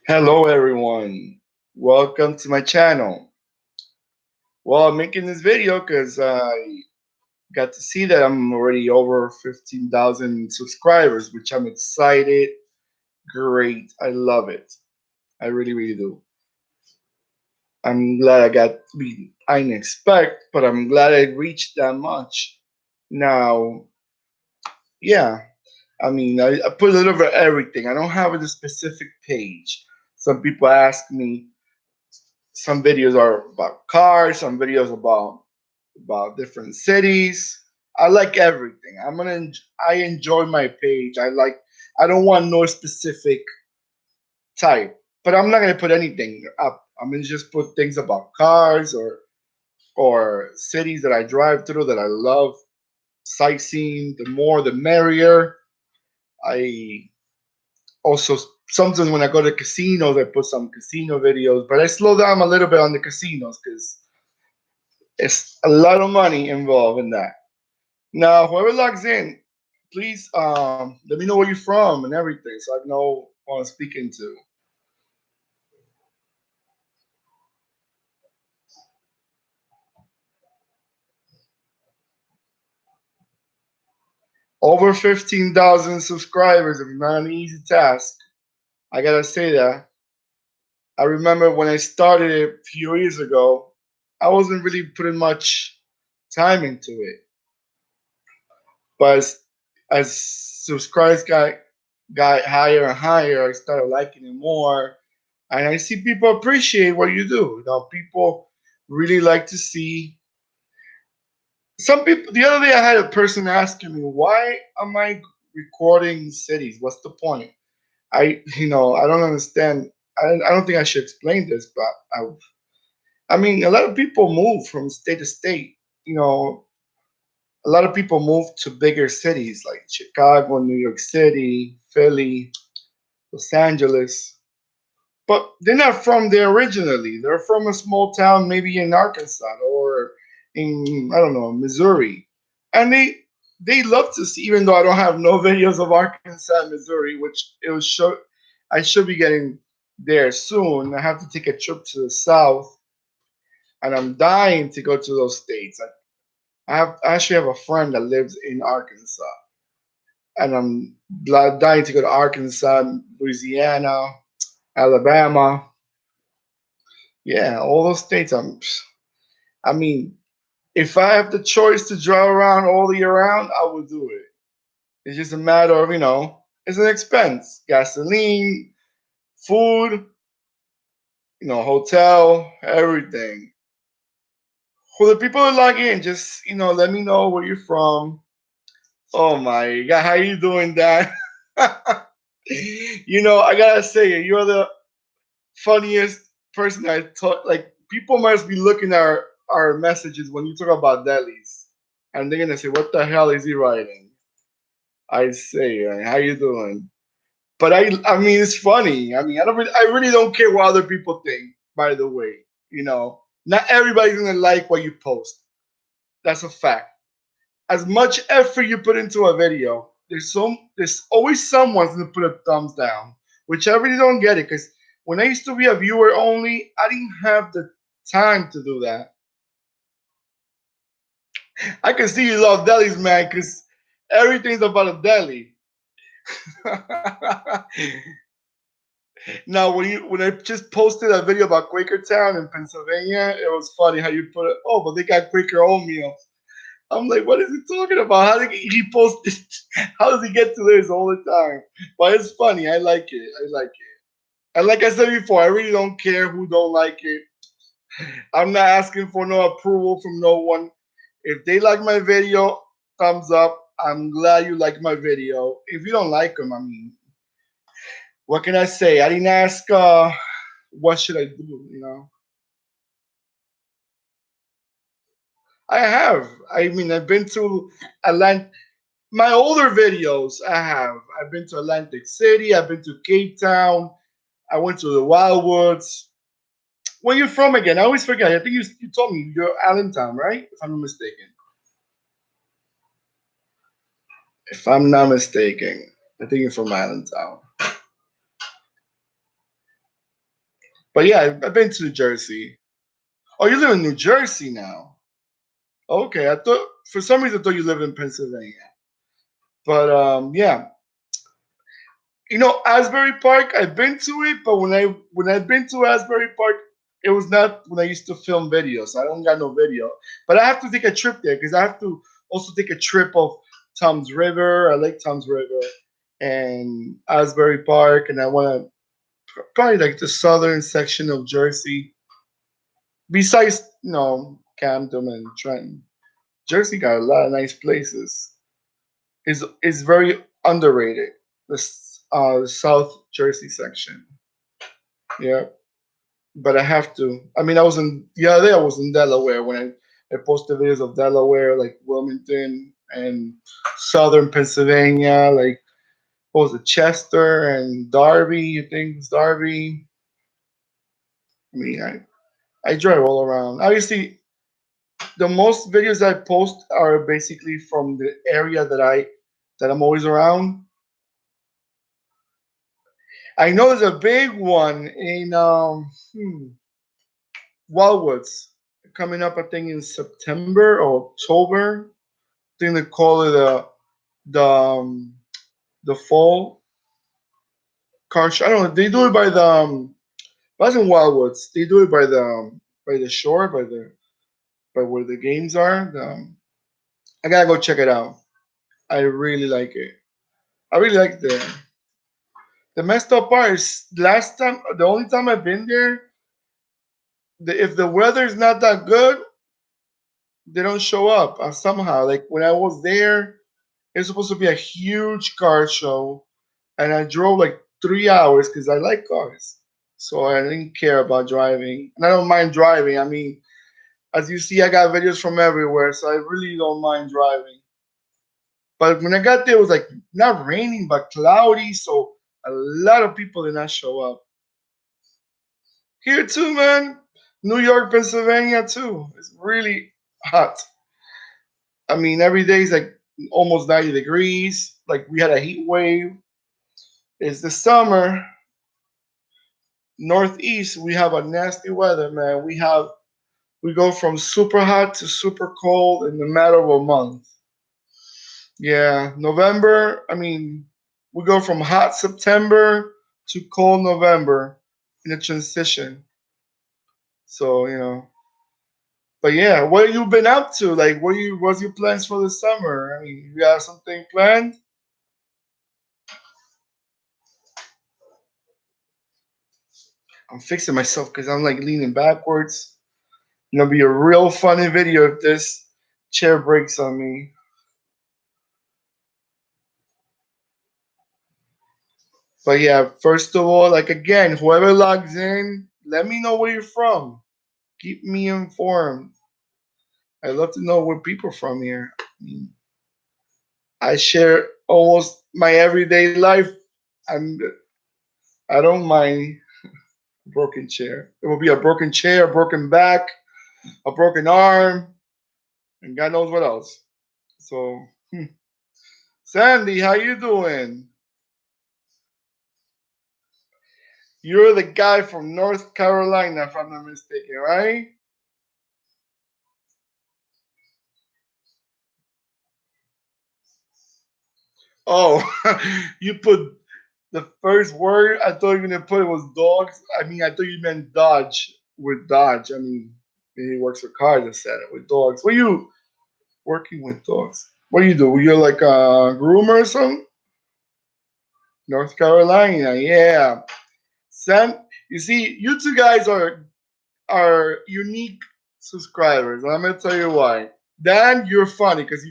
Hello, everyone. Welcome to my channel. Well, I'm making this video because I got to see that I'm already over 15,000 subscribers, which I'm excited. Great. I love it. I really, really do. I'm glad I didn't expect, but I'm glad I reached that much. Now, yeah, I put a little bit of everything. I don't have a specific page. Some people ask me, some videos are about cars, some videos about different cities. I like everything. I enjoy my page. I don't want no specific type, but I'm not gonna put anything up. I'm gonna just put things about cars or cities that I drive through that I love. Sightseeing, the more the merrier. I also sometimes when I go to casinos, I put some casino videos, but I slow down a little bit on the casinos because it's a lot of money involved in that. Now, whoever logs in, please let me know where you're from and everything so I know who I'm speaking to. Over 15,000 subscribers is not an easy task. I gotta say that. I remember when I started it a few years ago, I wasn't really putting much time into it. But as subscribers got higher and higher, I started liking it more. And I see people appreciate what you do. People really like to see. Some people. The other day, I had a person asking me, "Why am I recording cities? What's the point?" I don't understand. I don't think I should explain this, but a lot of people move from state to state. You know, a lot of people move to bigger cities like Chicago, New York City, Philly, Los Angeles. But they're not from there originally. They're from a small town, maybe in Arkansas or in I don't know Missouri, and they love to see. Even though I don't have no videos of Arkansas, Missouri, which it was show, I should be getting there soon. I have to take a trip to the south, and I'm dying to go to those states. I actually have a friend that lives in Arkansas, and I'm dying to go to Arkansas, Louisiana, Alabama. Yeah, all those states. I mean, if I have the choice to drive around all the year round, I would do it. It's just a matter of, it's an expense. Gasoline, food, hotel, everything. For the people who log in, just, let me know where you're from. Oh my God, how you doing, Dan? I gotta say, you're the funniest person I thought. Like, people must be looking at our messages when you talk about delis. And they're gonna say, what the hell is he writing? I say, how you doing? But it's funny. I really don't care what other people think. By the way, not everybody's gonna like what you post. That's a fact. As much effort you put into a video, there's always someone's gonna put a thumbs down, which I really don't get it. Because when I used to be a viewer only, I didn't have the time to do that. I can see you love delis, man, because everything's about a deli. Now, when I just posted a video about Quakertown in Pennsylvania, it was funny how you put it. Oh, but they got Quaker oatmeal. I'm like, what is he talking about? How did he post this? How does he get to this all the time? But it's funny. I like it. I like it. And like I said before, I really don't care who don't like it. I'm not asking for no approval from no one. If they like my video, thumbs up. I'm glad you like my video. If you don't like them, what can I say? I didn't ask. What should I do? I have. I've been to Atlanta. My older videos, I have. I've been to Atlantic City. I've been to Cape Town. I went to the Wildwoods. Where you from again? I always forget. I think you told me you're Allentown, right? If I'm not mistaken. If I'm not mistaken, I think you're from Allentown. But yeah, I've been to Jersey. Oh, you live in New Jersey now. Okay, I thought for some reason I thought you lived in Pennsylvania. But yeah, Asbury Park. I've been to it, but when I've been to Asbury Park, it was not when I used to film videos. I don't got no video, but I have to take a trip there because I have to also take a trip of Tom's River. I like Tom's River and Asbury Park, and I want to probably like the southern section of Jersey. Besides, Camden and Trenton, Jersey got a lot of nice places. Is very underrated. The South Jersey section. Yeah, but I have to. I mean, I was in the other day. I was in Delaware when I posted videos of Delaware, like Wilmington and Southern Pennsylvania, like what was it, Chester and Darby? You think it's Darby? I mean, I drive all around. Obviously, the most videos I post are basically from the area that I'm always around. I know there's a big one in Wildwoods coming up. I think in September or October. I think they call it the the fall car show. I don't know. They do it by the that's in Wildwoods. They do it by the shore, by where the games are. I gotta go check it out. I really like it. I really like the messed up part is the only time I've been there, if the weather's not that good, they don't show up somehow. Like when I was there, it's supposed to be a huge car show, and I drove like 3 hours because I like cars. So I didn't care about driving, and I don't mind driving. I mean, as you see, I got videos from everywhere, so I really don't mind driving. But when I got there, it was like not raining but cloudy, so a lot of people did not show up. Here too, man. New York, Pennsylvania too. It's really hot. I mean, every day is like almost 90 degrees. Like we had a heat wave. It's the summer. Northeast, we have a nasty weather, man. We go from super hot to super cold in the matter of a month. Yeah, November. I mean, we go from hot September to cold November in a transition. So but yeah, what have you been up to? Like, what's your plans for the summer? I mean, you got something planned? I'm fixing myself because I'm like leaning backwards. It'll be a real funny video if this chair breaks on me. But yeah, first of all, like again, whoever logs in, let me know where you're from. Keep me informed. I love to know where people from here. I mean, I share almost my everyday life. I'm I don't mind a broken chair. It will be a broken chair, a broken back, a broken arm, and God knows what else. So, Sandy, how you doing? You're the guy from North Carolina, if I'm not mistaken, right? Oh, you put the first word. I thought you were gonna put it was dogs. I mean, I thought you meant Dodge with Dodge. I mean, he works for cars. I said it with dogs. What are you working with dogs? What do you do? You're like a groomer or something? North Carolina, yeah. Sam, you see, you two guys are unique subscribers. And I'm gonna tell you why. Dan, you're funny because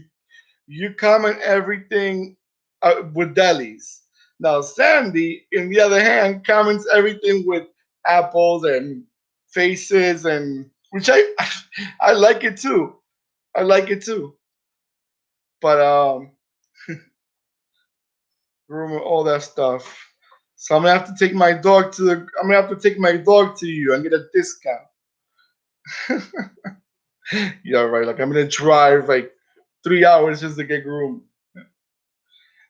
you comment everything with delis. Now Sandy, in the other hand, comments everything with apples and faces, and which I like it too. I like it too. But rumor all that stuff. So I'm gonna have to take my dog to the. I'm gonna have to take my dog to you and get a discount. Yeah, right. Like I'm gonna drive like 3 hours just to get groomed.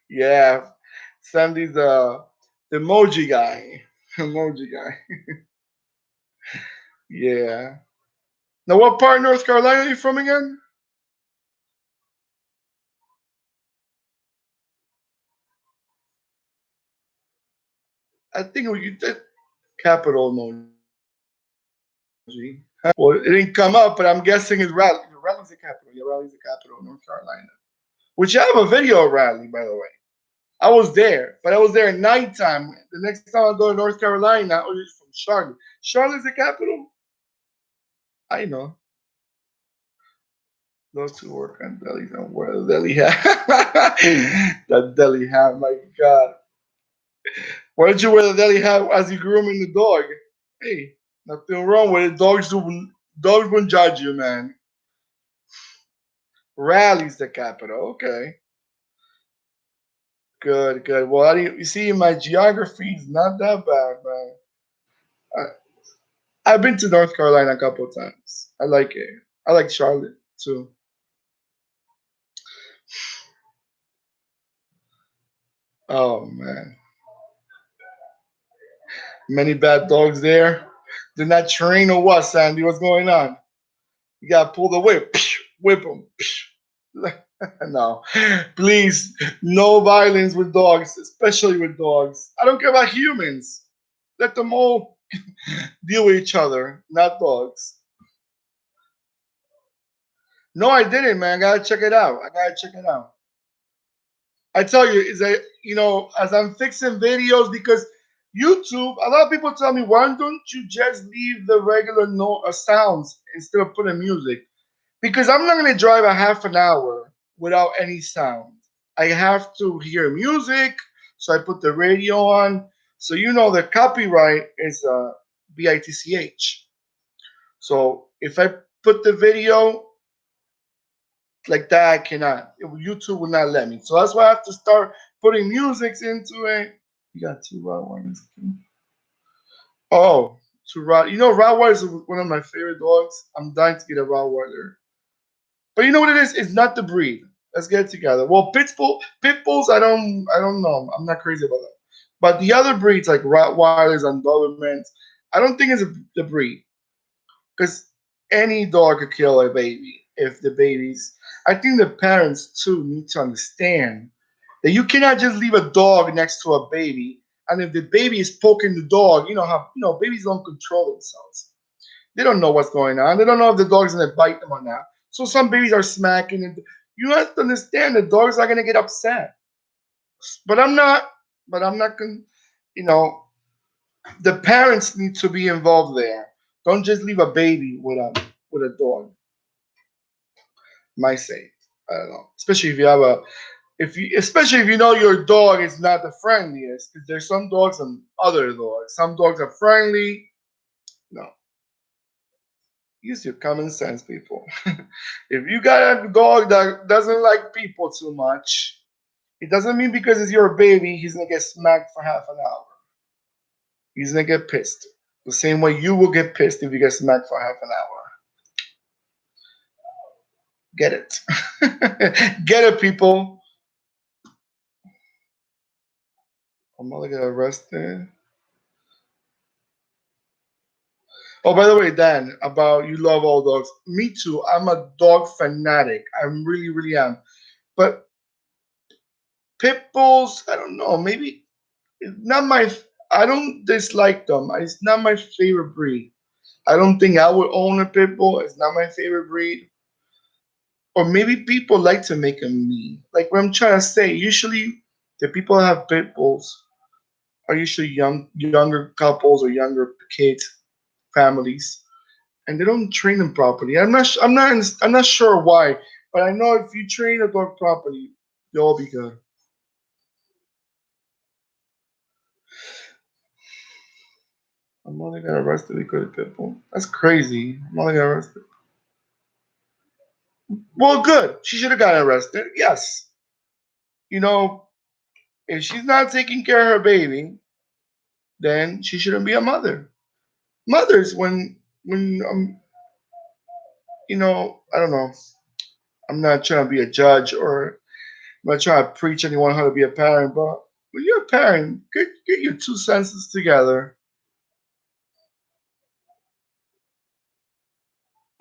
Yeah, Sandy's the emoji guy. Emoji guy. Yeah. Now, what part of North Carolina are you from again? I think you did capital emoji. Well, it didn't come up, but I'm guessing it's Raleigh. Raleigh's the capital. Yeah, Raleigh's the capital of North Carolina. Which I have a video of Raleigh, by the way. I was there, but I was there at nighttime. The next time I go to North Carolina, or it's from Charlotte. Charlotte's the capital? I know. Those two work on deli. Don't wear the deli hat. That deli hat, my God. Why did you wear the deli hat as you grooming the dog? Hey, nothing wrong with it. Dogs won't judge you, man. Raleigh's the capital. Okay. Good, good. Well, you see, my geography is not that bad, man. I've been to North Carolina a couple of times. I like it. I like Charlotte too. Oh man, many bad dogs there. They're not trained or what, Sandy? What's going on? You gotta pull the whip, whip them. No, please, no violence with dogs, especially with dogs. I don't care about humans. Let them all deal with each other, not dogs. No, I didn't, man. I gotta check it out. I gotta check it out. I tell you, is that as I'm fixing videos because YouTube, a lot of people tell me, why don't you just leave the regular sounds instead of putting music? Because I'm not gonna drive a half an hour without any sound. I have to hear music, so I put the radio on. So the copyright is bitch. So if I put the video like that, I cannot. YouTube will not let me. So that's why I have to start putting music into it. You got two Rottweilers. Oh, two Rott. Rottweilers are one of my favorite dogs. I'm dying to get a Rottweiler. But you know what it is? It's not the breed. Let's get it together. Well, pit bulls, I don't know. I'm not crazy about that. But the other breeds like Rottweilers and Dobermans, I don't think it's the breed. Because any dog could kill a baby if the baby's. I think the parents too need to understand that you cannot just leave a dog next to a baby, and if the baby is poking the dog, you know how babies don't control themselves. They don't know what's going on. They don't know if the dog's gonna bite them or not. So some babies are smacking, and you have to understand the dogs are gonna get upset. But I'm not. But I'm not gonna. You know, the parents need to be involved there. Don't just leave a baby with a dog. My say, I don't know. Especially if you have a especially if you know your dog is not the friendliest, because there's some dogs and other dogs. Some dogs are friendly. No, use your common sense, people. If you got a dog that doesn't like people too much, it doesn't mean because it's your baby he's gonna get smacked for half an hour. He's gonna get pissed. The same way you will get pissed if you get smacked for half an hour. Get it. Get it, people. I'm gonna get arrested. Oh, by the way, Dan, about you love all dogs. Me too. I'm a dog fanatic. I really, really am. But pit bulls, I don't know. Maybe it's not my. I don't dislike them. It's not my favorite breed. I don't think I would own a pit bull. It's not my favorite breed. Or maybe people like to make them mean. Like what I'm trying to say. Usually, the people that have pit bulls are usually younger couples or younger kids, families, and they don't train them properly. I'm not sure why, but I know if you train a dog properly, they'll be good. I'm only got arrested because of people. That's crazy. I'm only got arrested. Well, good. She should have gotten arrested. Yes. You know, if she's not taking care of her baby, then she shouldn't be a mother. Mothers, when I don't know. I'm not trying to be a judge or I'm not trying to preach anyone how to be a parent, but when you're a parent, get your two senses together.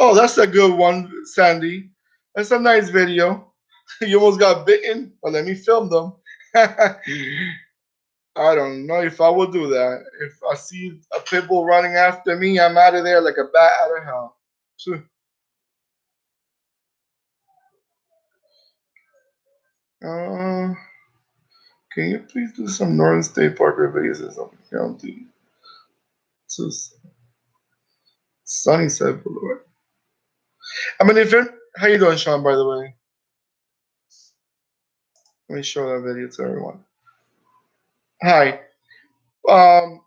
Oh, that's a good one, Sandy. That's a nice video. You almost got bitten, but let me film them. I don't know if I will do that. If I see a pit bull running after me, I'm out of there like a bat out of hell. Phew. Uh, can you please do some Northern State Park videos or something? County to Sunnyside Boulevard. I mean, if it, how you doing, Sean? By the way, let me show that video to everyone. Hi. Um,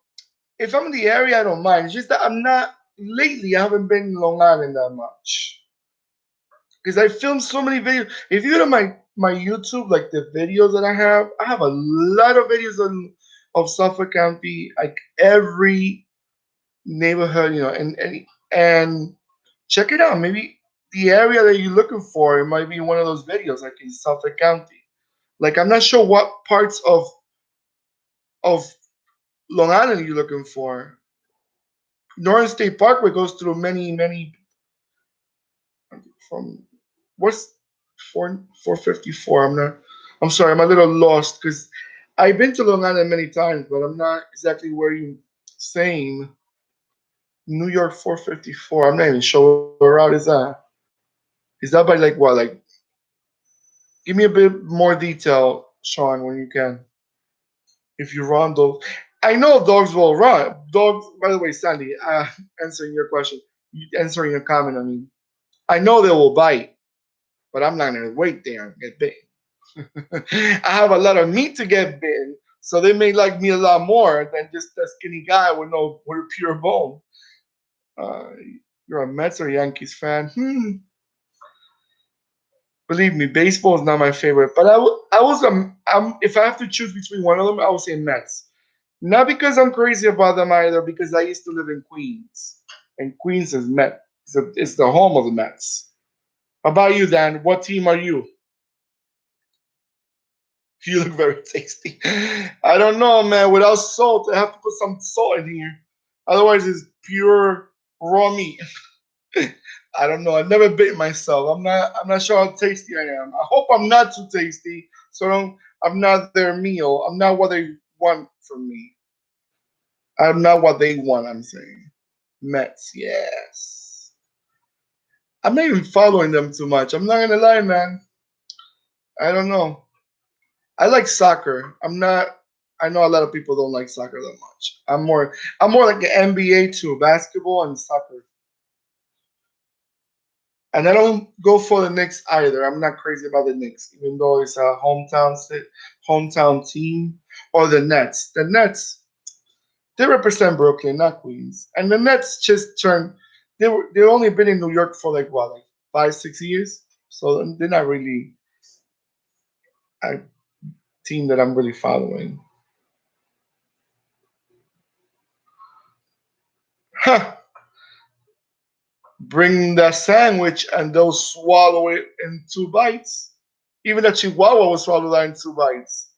if I'm in the area, I don't mind. It's just that I'm not lately. I haven't been in Long Island that much because I filmed so many videos. If you go to my YouTube, like the videos that I have a lot of videos of Suffolk County, like every neighborhood, and check it out. Maybe the area that you're looking for, it might be one of those videos, like in Suffolk County. Like I'm not sure what parts of Long Island you're looking for. Northern State Parkway goes through many from what's 454. I'm sorry, I'm a little lost because I've been to Long Island many times, but I'm not exactly where you saying New York 454. I'm not even sure where route is that. Is that by like what? Like give me a bit more detail, Sean, when you can. If you run dogs, I know dogs will run. Dogs, by the way, Sandy, answering your question, answering your comment. I mean, I know they will bite, but I'm not gonna wait there and get bitten. I have a lot of meat to get bitten, so they may like me a lot more than just a skinny guy with pure bone. Uh, you're a Mets or Yankees fan? Believe me, baseball is not my favorite, but I was if I have to choose between one of them, I would say Mets. Not because I'm crazy about them either, because I used to live in Queens, and Queens is Met. It's the home of the Mets. How about you, Dan? What team are you? You look very tasty. I don't know, man. Without salt, I have to put some salt in here. Otherwise, it's pure raw meat. I don't know. I've never bitten myself. I'm not sure how tasty I am. I hope I'm not too tasty. So I'm not their meal. I'm not what they want from me. I'm not what they want, I'm saying. Mets, yes. I'm not even following them too much. I'm not gonna lie, man. I don't know. I like soccer. I'm not. I know a lot of people don't like soccer that much. I'm more like the NBA too, basketball and soccer. And I don't go for the Knicks either. I'm not crazy about the Knicks, even though it's a hometown team. Or the Nets. The Nets, they represent Brooklyn, not Queens. And the Nets just turned. They've only been in New York for like what, like 5 6 years. So they're not really a team that I'm really following. Huh. Bring that sandwich and they'll swallow it in 2 bites. Even a Chihuahua will swallow that in 2 bites.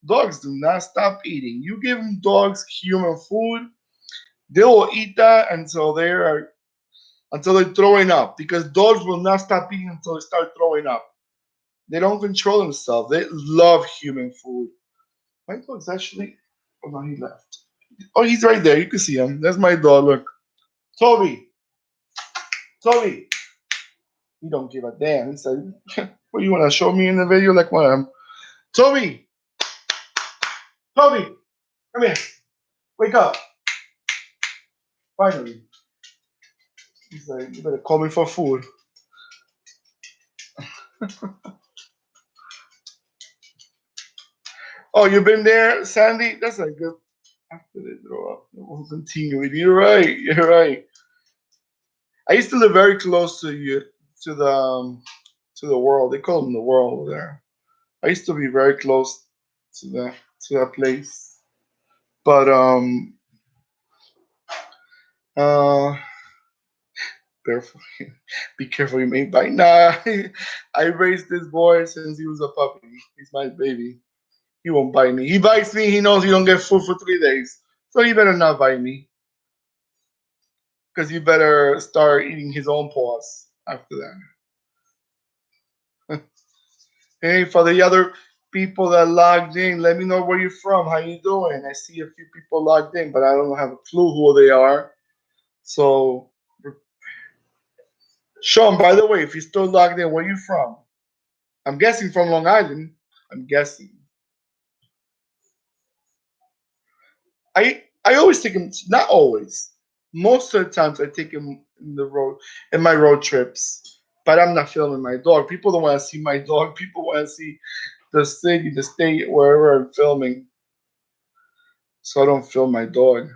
Dogs do not stop eating. You give them dogs human food, they will eat that until they're throwing up. Because dogs will not stop eating until they start throwing up. They don't control themselves. They love human food. My dog's actually. Oh no, he left. Oh, he's right there. You can see him. That's my dog. Look, Toby. Toby. He don't give a damn. He said, "What you want to show me in the video?" Like what? Toby. Toby, come here. Wake up. Finally. He's like, "You better call me for food." Oh, you've been there, Sandy? That's a good. After they throw up, we'll continue. You're right. You're right. I used to live very close to you, to the world. They call them the world over there. I used to be very close to that place. But uh careful. Be careful, you may bite. Nah, I raised this boy since he was a puppy. He's my baby. He won't bite me. He bites me, he knows he don't get food for 3 days. So he better not bite me. because you better start eating his own paws after that. Hey, for the other people that logged in, let me know where you're from. How you doing? I see a few people logged in, but I don't have a clue who they are. So, Sean, by the way, if you're still logged in, where you from? I'm guessing from Long Island. I'm guessing. I always take him. Not always. Most of the times, I take him in the road in my road trips. But I'm not filming my dog. People don't want to see my dog. People want to see the city, the state, wherever I'm filming. So I don't film my dog.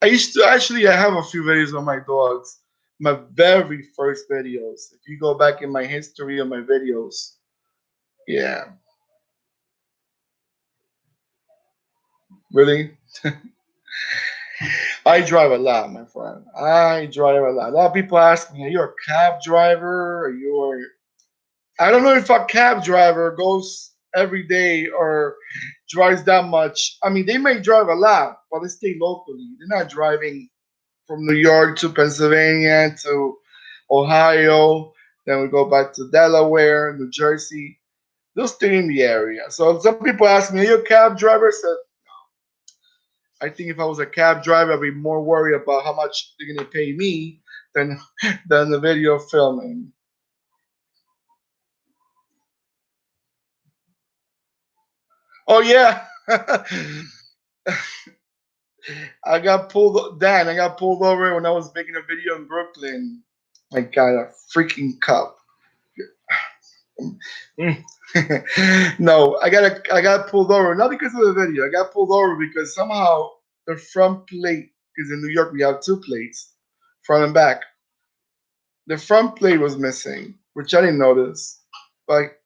I used to actually. I have a few videos on my dogs. My very first videos. If you go back in my history of my videos, yeah, really. I drive a lot, my friend. I drive a lot. A lot of people ask me, "Are you a cab driver? Are you I don't know if a cab driver goes every day or drives that much. I mean, they may drive a lot, but they stay locally. They're not driving from New York to Pennsylvania to Ohio. Then we go back to Delaware, New Jersey. They'll stay in the area. So some people ask me, "Are you a cab driver?" So I think if I was a cab driver, I'd be more worried about how much they're gonna pay me than than the video filming. Oh yeah. I got pulled over when I was making a video in Brooklyn. I got a freaking cup. Mm. No, I got pulled over not because of the video. I got pulled over because somehow the front plate, because in New York we have two plates, front and back. The front plate was missing, which I didn't notice. But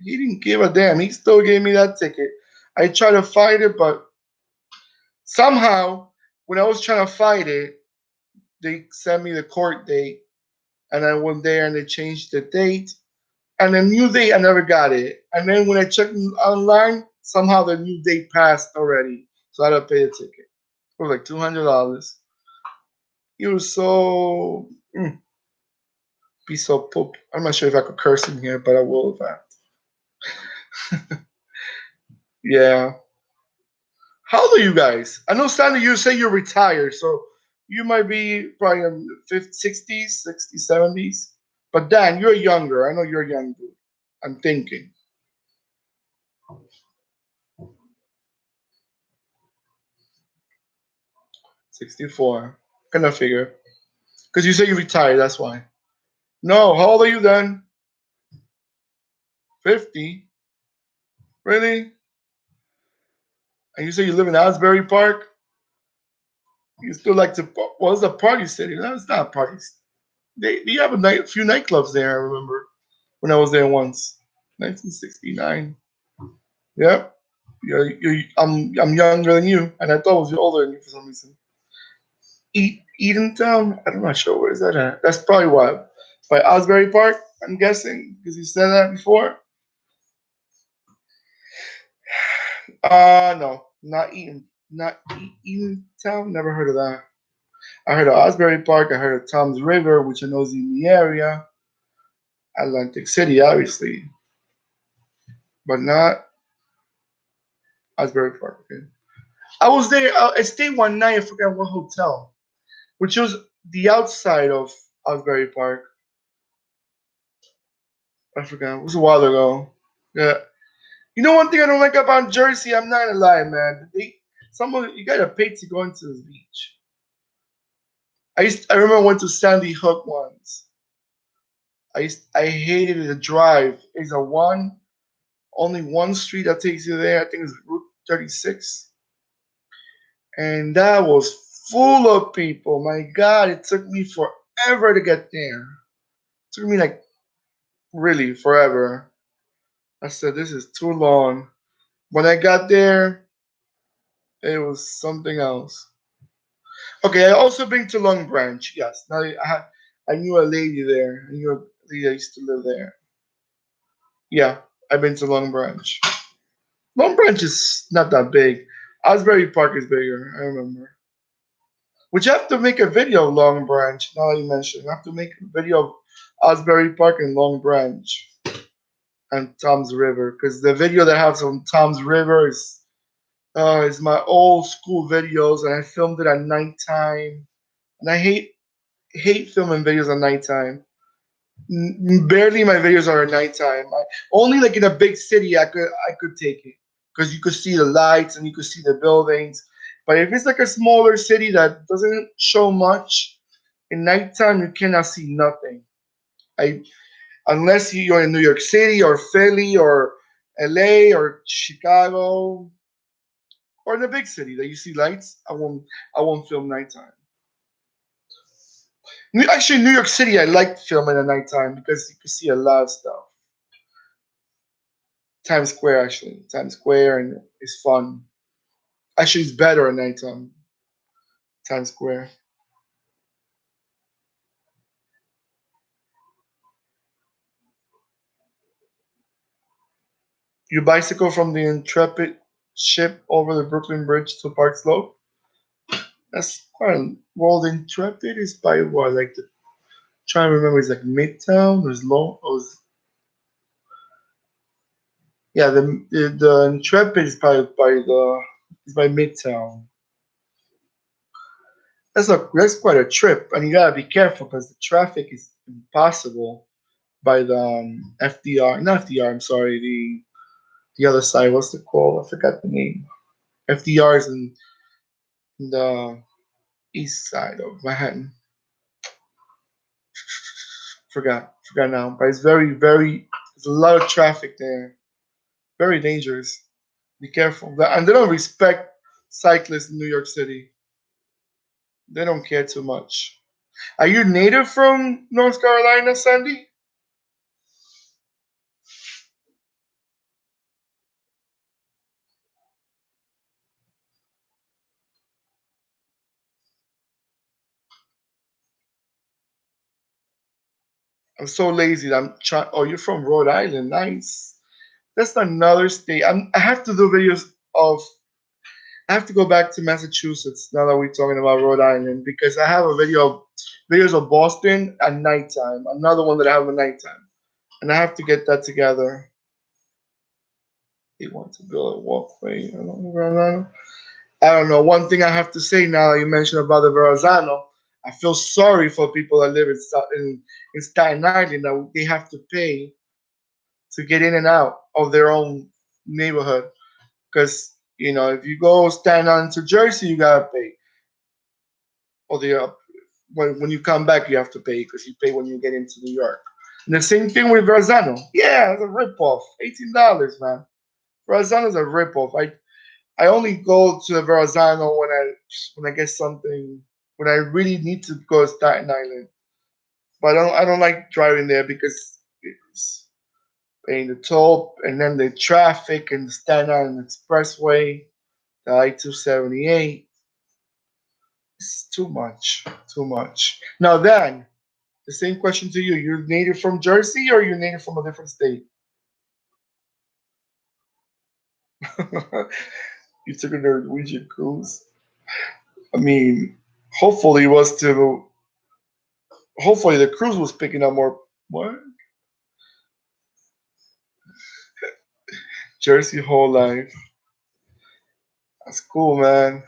he didn't give a damn. He still gave me that ticket. I tried to fight it, but somehow when I was trying to fight it, they sent me the court date, and I went there and they changed the date. And the new date, I never got it. And then when I checked online, somehow the new date passed already, so I had to pay the ticket. It was like $200. He was so piece of poop. I'm not sure if I could curse in here, but I will if I. Yeah. How old are you guys? I know, Sandy, you say you're retired, so you might be probably in the 50s, 60s, 60s, 70s. But Dan, you're younger. I know you're young, dude. I'm thinking 64. Gonna figure. Because you say you retired, that's why. No, how old are you then? 50. Really? And you say you live in Asbury Park? You still like to, well, it's a party city. No, it's not a party. They have a few nightclubs there, I remember, when I was there once. 1969. Yep. I'm younger than you, and I thought I was older than you for some reason. Edentown? I'm not sure where is that at. That's probably why. By Osbury Park, I'm guessing, because you said that before. No, not Edentown. Never heard of that. I heard of Osbury Park. I heard of Tom's River, which I know is in the area. Atlantic City, obviously, but not Osbury Park. Okay. I was there. I stayed one night. I forgot what hotel, which was the outside of Osbury Park. I forgot. It was a while ago. Yeah. You know one thing I don't like about Jersey? I'm not gonna lie, man. Someone you gotta pay to go into the beach. I remember I went to Sandy Hook once. I hated the drive. It's a only one street that takes you there. I think it's Route 36, and that was full of people. My God, it took me forever to get there. It took me like really forever. I said this is too long. When I got there, it was something else. Okay, I also been to Long Branch. Yes, now I knew a lady there. I knew a lady that used to live there. Yeah, I've been to Long Branch. Long Branch is not that big. Asbury Park is bigger. I remember. Which you have to make a video of Long Branch. Now that you mention, you have to make a video of Osbury Park and Long Branch and Tom's River, because the video that I have on Tom's River is my old school videos, and I filmed it at nighttime. And I hate filming videos at nighttime. Barely my videos are at nighttime. Only like in a big city, I could take it because you could see the lights and you could see the buildings. But if it's like a smaller city that doesn't show much, in nighttime you cannot see nothing. I Unless you're in New York City or Philly or LA or Chicago or in a big city that you see lights, I won't film nighttime. Actually, New York City, I like filming at nighttime because you can see a lot of stuff. Times Square, actually, Times Square, and it's fun. Actually, it's better at nighttime. Times Square. You bicycle from the Intrepid ship over the Brooklyn Bridge to Park Slope. That's quite well. The Intrepid is by what? Like the trying to remember, it's like Midtown. There's low. Oh, yeah, the Intrepid is by Midtown. That's quite a trip, and you gotta be careful because the traffic is impossible by the FDR, not FDR. I'm sorry, the other side. What's it called? I forgot the name. FDR is in the east side of Manhattan. Forgot now. But it's very. There's a lot of traffic there. Very dangerous. Be careful. And they don't respect cyclists in New York City. They don't care too much. Are you native from North Carolina, Sandy? I'm so lazy. That I'm trying. Oh, you're from Rhode Island. Nice. That's another state. I have to do videos of. I have to go back to Massachusetts now that we're talking about Rhode Island because I have a videos of Boston at nighttime. Another one that I have at nighttime, and I have to get that together. They want to build a walkway. I don't know. One thing I have to say now that you mentioned about the Verrazano, I feel sorry for people that live in Staten Island that they have to pay to get in and out of their own neighborhood. Because, if you go Staten Island to Jersey, you got to pay. Or when you come back, you have to pay because you pay when you get into New York. And the same thing with Verrazano. Yeah, it's a ripoff. $18, man. Verrazano's a ripoff. I only go to the Verrazano when I get something when I really need to go to Staten Island. But I don't like driving there because it's paying the toll and then the traffic and the Staten Island Expressway, the I-278. It's too much, too much. Now then, the same question to you: you're native from Jersey or you're native from a different state? You took a Norwegian cruise. I mean, hopefully it was to hopefully the cruise was picking up more. What? Jersey whole life. That's cool, man.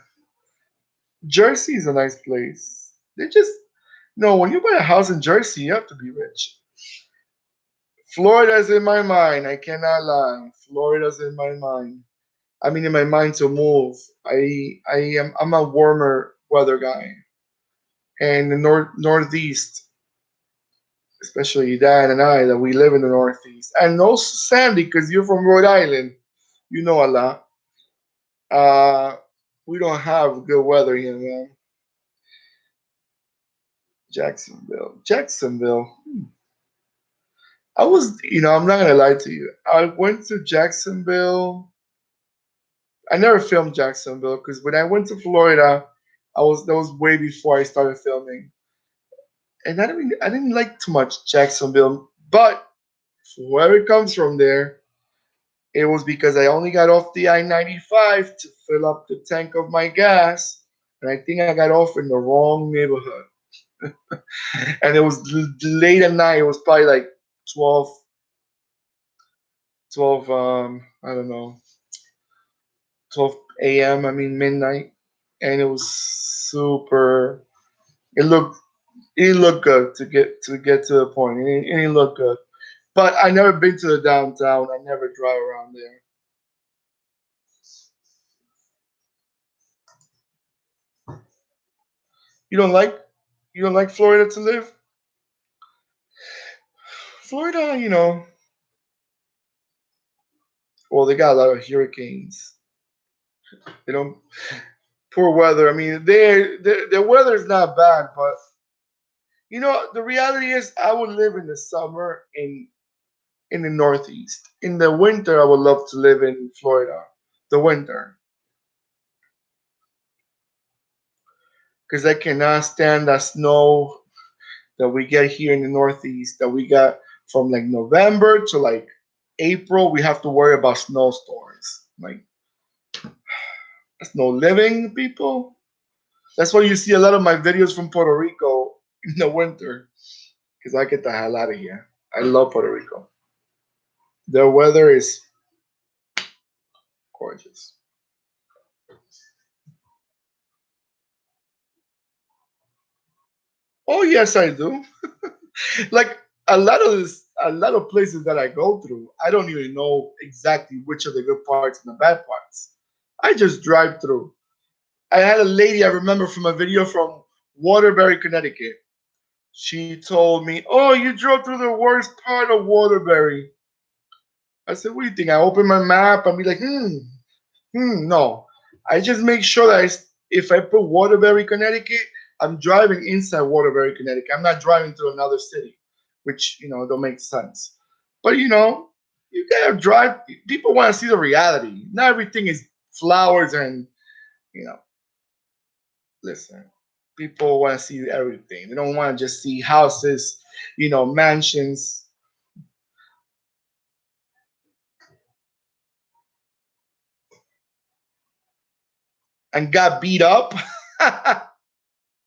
Jersey is a nice place. They just no. When you buy a house in Jersey, you have to be rich. Florida's in my mind. I cannot lie. Florida's in my mind. I mean, in my mind to move. I'm a warmer weather guy, and the northeast, especially Dan and I, that we live in the northeast, and also Sandy, because you're from Rhode Island. You know a lot. Uh, we don't have good weather here, man. Jacksonville. I'm not gonna lie to you. I went to Jacksonville. I never filmed Jacksonville because when I went to Florida, that was way before I started filming, and I didn't like too much Jacksonville. But whoever comes from there, it was because I only got off the I-95 to fill up the tank of my gas, and I think I got off in the wrong neighborhood. And it was late at night. It was probably like 12, 12. I don't know, 12 a.m. I mean midnight, and it was super. It looked it looked good to get to the point. It looked good, but I never been to the downtown. I never drive around there. You don't like you don't like Florida to live? Florida, well, they got a lot of hurricanes. They don't poor weather. I mean, their weather is not bad, but the reality is, I would live in the summer in the Northeast. In the winter, I would love to live in Florida. The winter, because I cannot stand that snow that we get here in the Northeast. That we got from like November to like April. We have to worry about snowstorms. Like, that's no living, people. That's why you see a lot of my videos from Puerto Rico in the winter, because I get the hell out of here. I love Puerto Rico. Their weather is gorgeous. Oh yes, I do. Like a lot of places that I go through, I don't even know exactly which are the good parts and the bad parts. I just drive through. I had a lady I remember from a video from Waterbury, Connecticut. She told me, "Oh, you drove through the worst part of Waterbury." I said, "What do you think?" I open my map and be like, no. I just make sure that if I put Waterbury, Connecticut, I'm driving inside Waterbury, Connecticut. I'm not driving to another city, which don't make sense. But you gotta drive. People want to see the reality. Not everything is flowers and you know. Listen, people want to see everything. They don't want to just see houses, mansions, and got beat up.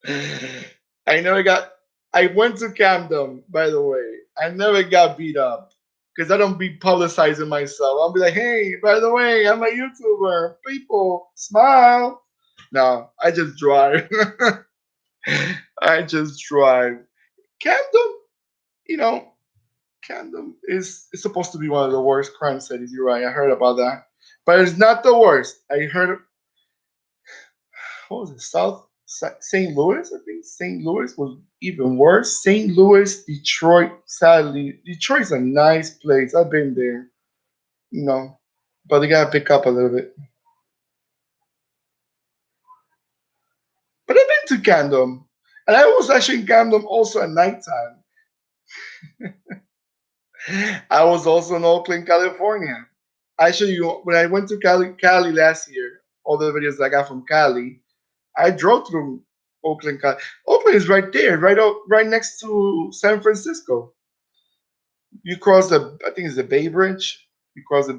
I never got. I went to Camden, by the way. I never got beat up because I don't be publicizing myself. I'll be like, hey, by the way, I'm a YouTuber. People, smile. No, I just drive. I just drive. Camden, you know, Camden is supposed to be one of the worst crime cities. You're right. I heard about that, but it's not the worst. I heard what was it? St. Louis, I think St. Louis was even worse. St. Louis, Detroit. Sadly, Detroit's a nice place. I've been there, you know, but they gotta pick up a little bit. But I've been to Camden, and I was actually in Camden also at nighttime. I was also in Oakland, California. Actually, when I went to Cali last year, all the videos I got from Cali, I drove through Oakland. Oakland is right there, right next to San Francisco. You cross I think it's the Bay Bridge. You cross the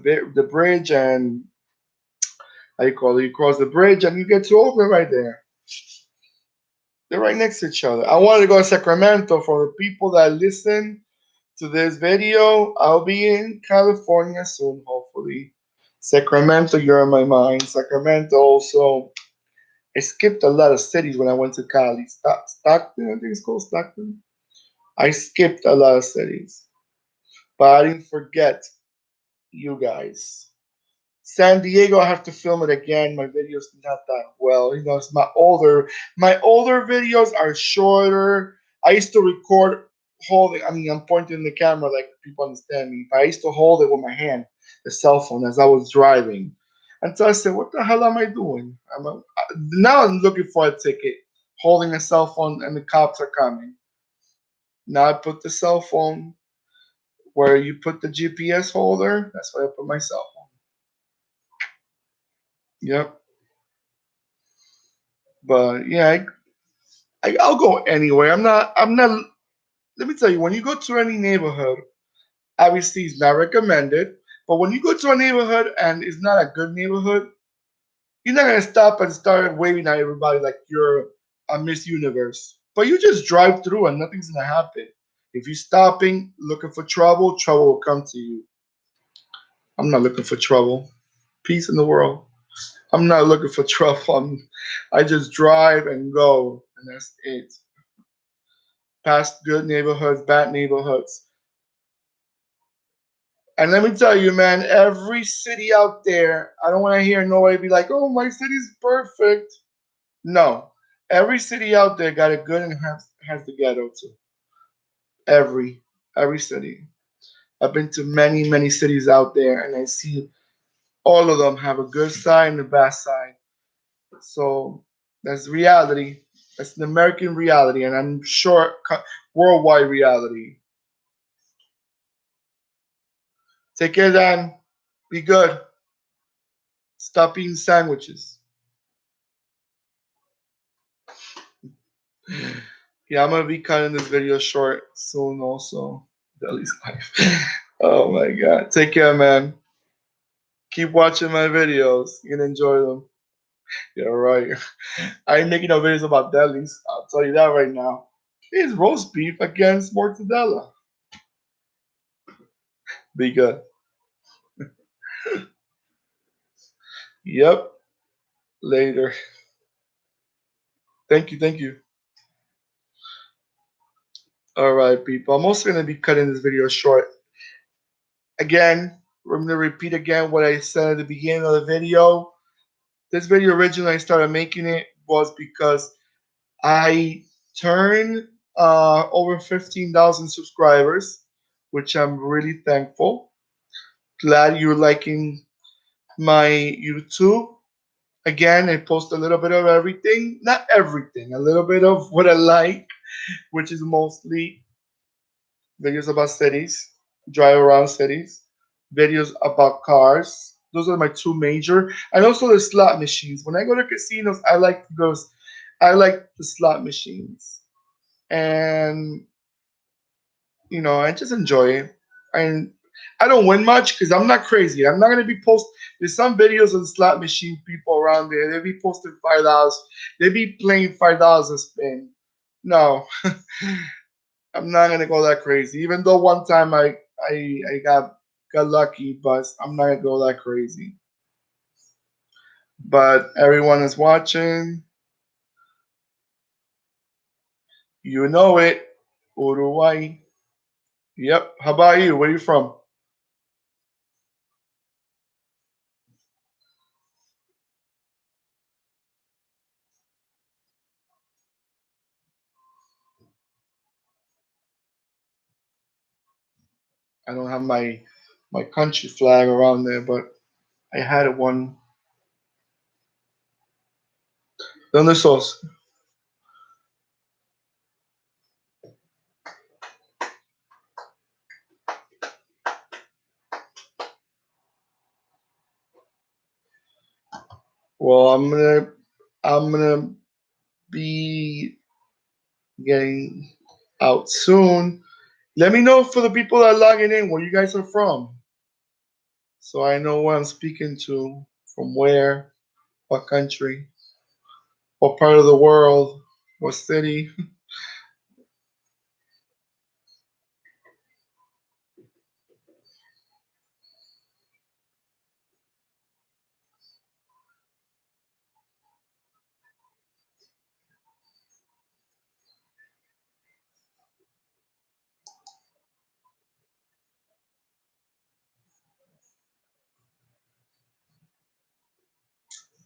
bridge, and how you call it? You cross the bridge, and you get to Oakland right there. They're right next to each other. I wanted to go to Sacramento. For the people that listen to this video, I'll be in California soon, hopefully. Sacramento, you're in my mind. Sacramento also. I skipped a lot of cities when I went to Cali. Stockton, I think it's called Stockton. I skipped a lot of cities, but I didn't forget you guys. San Diego, I have to film it again. My video's not that well. It's my older videos are shorter. I used to record holding. I mean, I'm pointing the camera like people understand me, but I used to hold it with my hand, the cell phone, as I was driving. Until I said, "What the hell am I doing?" Now I'm looking for a ticket, holding a cell phone, and the cops are coming. Now I put the cell phone where you put the GPS holder. That's where I put my cell phone. Yep. But yeah, I'll go anywhere. I'm not. Let me tell you, when you go to any neighborhood, obviously it's not recommended. But when you go to a neighborhood and it's not a good neighborhood, You're not gonna stop and start waving at everybody like you're a Miss Universe. But you just drive through and nothing's gonna happen. If you're stopping, looking for trouble, trouble will come to you. I'm not looking for trouble. Peace in the world. I'm not looking for trouble. I just drive and go, and that's it. Past good neighborhoods, bad neighborhoods. And let me tell you, man, every city out there, I don't want to hear nobody be like, oh, my city's perfect. No. Every city out there got it good and has the ghetto too. Every every city. I've been to many, many cities out there and I see all of them have a good side and a bad side. So that's reality. That's an American reality, and I'm sure worldwide reality. Take care, Dan. Be good. Stop eating sandwiches. Yeah, I'm gonna be cutting this video short soon. Also, Deli's life. Oh my God. Take care, man. Keep watching my videos. You're gonna enjoy them. Yeah, right. I ain't making no videos about delis. I'll tell you that right now. It's roast beef against mortadella. Be good. Yep. Later. Thank you. Thank you. All right, people. I'm also going to be cutting this video short. Again, I'm going to repeat again what I said at the beginning of the video. This video originally I started making it was because I turned over 15,000 subscribers, which I'm really thankful. Glad you're liking my YouTube. Again, I post a little bit of everything, not everything, a little bit of what I like, which is mostly videos about cities, drive around cities, videos about cars. Those are my two major, and also the slot machines. When I go to casinos, I like to go. I like the slot machines, and I just enjoy it. And I don't win much because I'm not crazy. I'm not gonna be post. There's some videos of the slot machine people around there. They be posting $5. They be playing $5 a spin. No, I'm not gonna go that crazy. Even though one time I got lucky, but I'm not gonna go that crazy. But everyone is watching. You know it. Uruguay. Yep. How about you? Where you from? I don't have my country flag around there, but I had one. ¿Dónde sos? Well, I'm gonna be getting out soon. Let me know for the people that are logging in where you guys are from, so I know what I'm speaking to, from where, what country, what part of the world, what city.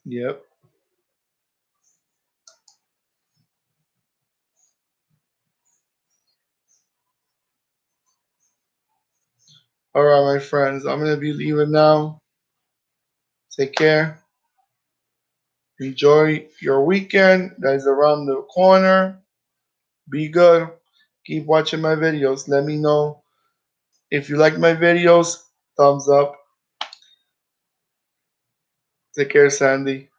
Yep. All right, my friends. I'm gonna be leaving now. Take care. Enjoy your weekend that is around the corner. Be good. Keep watching my videos. Let me know if you like my videos. Thumbs up. Take care, Sandy.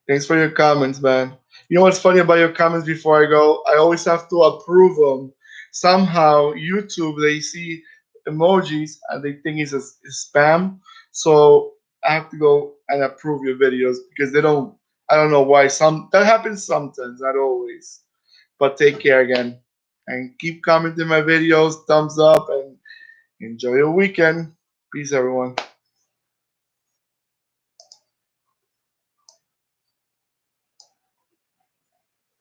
Thanks for your comments, man. You know what's funny about your comments before I go? I always have to approve them. Somehow, YouTube, they see emojis and they think it's spam. So I have to go and approve your videos because they don't. I don't know why. Some that happens sometimes, not always. But take care again, and keep commenting my videos, thumbs up, and enjoy your weekend. Peace, everyone.